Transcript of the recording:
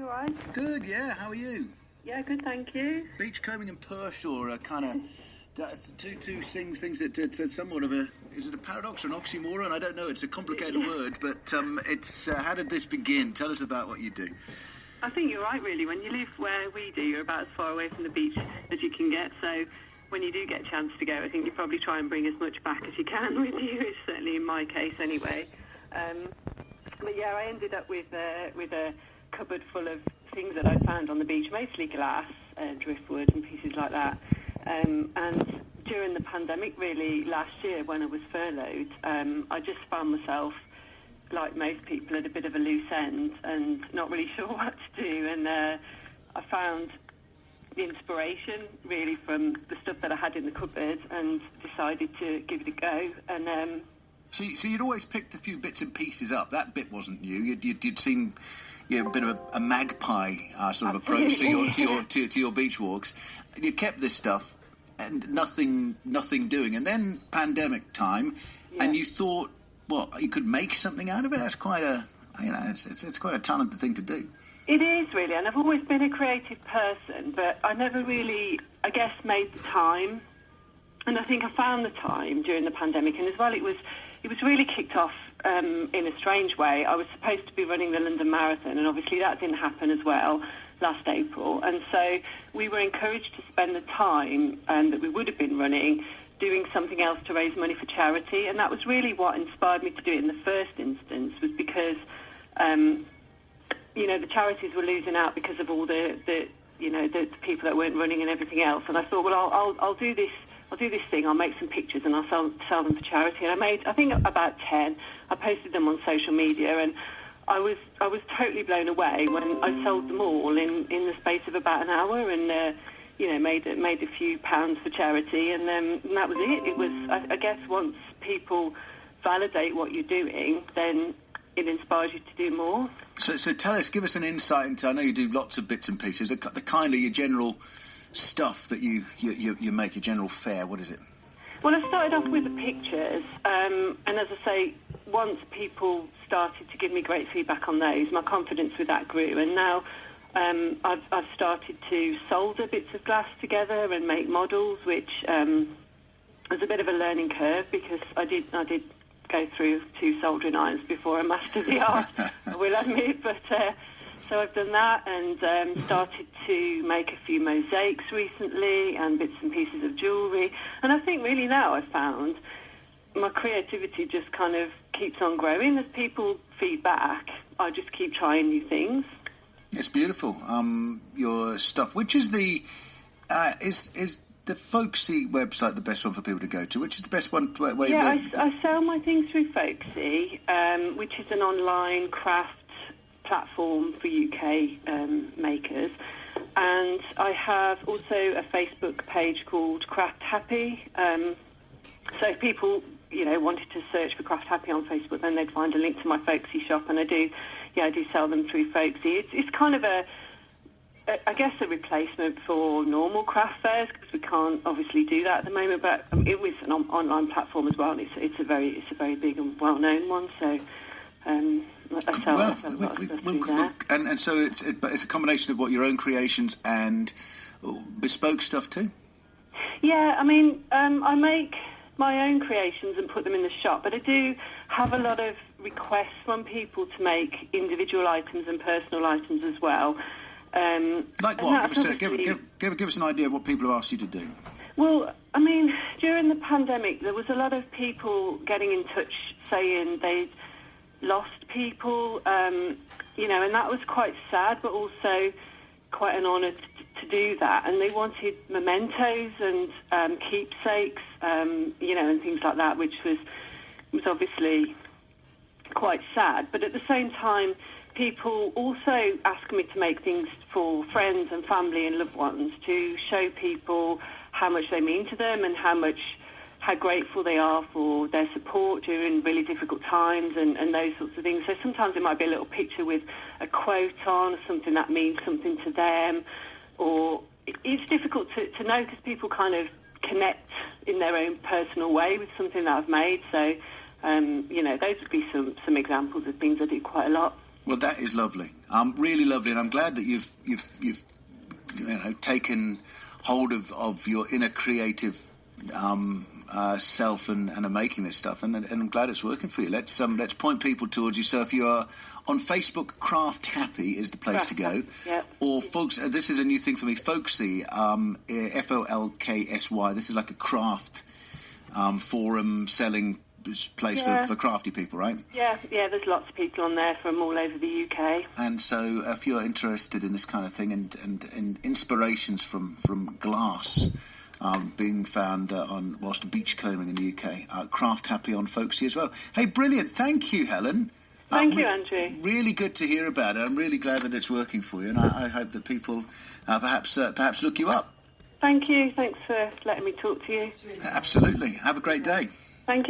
you all right? Good, yeah. How are you? Yeah, good, thank you. Beachcombing and Pershore are kind of two things that somewhat of a... Is it a paradox or an oxymoron? I don't know. It's a complicated word, but it's... how did this begin? Tell us about what you do. I think you're right, really. When you live where we do, you're about as far away from the beach as you can get, so when you do get a chance to go, I think you probably try and bring as much back as you can with you, certainly in my case anyway. But yeah, I ended up with a cupboard full of things that I found on the beach, mostly glass, driftwood and pieces like that. And during the pandemic, really, last year when I was furloughed, I just found myself, like most people, at a bit of a loose end and not really sure what to do. And I found the inspiration really from the stuff that I had in the cupboard and decided to give it a go. And so you'd always picked a few bits and pieces up. That bit wasn't new. You'd seen a bit of a magpie sort of approach to your beach walks. You kept this stuff and nothing doing. And then pandemic time, and you thought, well, you could make something out of it. That's quite a, it's quite a talented thing to do. It is, really, and I've always been a creative person, but I never really, I guess, made the time. And I think I found the time during the pandemic, and as well, it was really kicked off in a strange way. I was supposed to be running the London Marathon, and obviously that didn't happen as well last April. And so we were encouraged to spend the time that we would have been running doing something else to raise money for charity, and that was really what inspired me to do it in the first instance, was because the charities were losing out because of all the people that weren't running and everything else. And I thought, well, I'll do this thing. I'll make some pictures and I'll sell them for charity. And I made, I think, about 10. I posted them on social media, and I was totally blown away when I sold them all in the space of about an hour, and made a few pounds for charity, and that was it. It was, I guess, once people validate what you're doing, then it inspires you to do more. So tell us, give us an insight into, I know you do lots of bits and pieces, the kind of your general stuff that you make, your general fare. What is it? Well, I started off with the pictures, and as I say, once people started to give me great feedback on those, my confidence with that grew, and now I've started to solder bits of glass together and make models, which was a bit of a learning curve because I did go through 2 soldering irons before I mastered the art, I will admit, but so I've done that and started to make a few mosaics recently and bits and pieces of jewellery, and I think really now I've found my creativity just kind of keeps on growing. As people feed back, I just keep trying new things. It's beautiful. Your stuff, which is the is the Folksy website the best one for people to go to? Which is the best one? I sell my things through Folksy, which is an online craft platform for UK makers, and I have also a Facebook page called Craft Happy. So if people wanted to search for Craft Happy on Facebook, then they'd find a link to my Folksy shop, and I do sell them through Folksy. It's kind of a replacement for normal craft fairs, because we can't obviously do that at the moment. But it was an online platform as well, and it's a very big and well-known one. So I sell a lot of stuff through there. And so it's a combination of what, your own creations and bespoke stuff too. Yeah, I mean, I make my own creations and put them in the shop, but I do have a lot of requests from people to make individual items and personal items as well. Like what? Give us an idea of what people have asked you to do. Well, I mean, during the pandemic, there was a lot of people getting in touch saying they'd lost people, and that was quite sad, but also quite an honour to do that. And they wanted mementos and keepsakes, and things like that, which was obviously quite sad. But at the same time, people also ask me to make things for friends and family and loved ones, to show people how much they mean to them and how grateful they are for their support during really difficult times and those sorts of things. So sometimes it might be a little picture with a quote on, or something that means something to them, or it's difficult to know because people kind of connect in their own personal way with something that I've made. So, those would be some examples of things I do quite a lot. Well, that is lovely. Really lovely, and I'm glad that you've taken hold of your inner creative self and are making this stuff, and I'm glad it's working for you. Let's point people towards you. So if you are on Facebook, Craft Happy is the place to go. Yep. Or folks, this is a new thing for me, Folksy, Folksy. This is like a craft forum selling place for crafty people, right? Yeah, there's lots of people on there from all over the UK. And so if you're interested in this kind of thing and inspirations from glass being found whilst beachcombing in the UK, Craft Happy on Folksy as well. Hey, brilliant. Thank you, Helen. Thank you, Andrew. Really good to hear about it. I'm really glad that it's working for you, and I hope that people perhaps look you up. Thank you. Thanks for letting me talk to you. Absolutely. Have a great day. Thank you.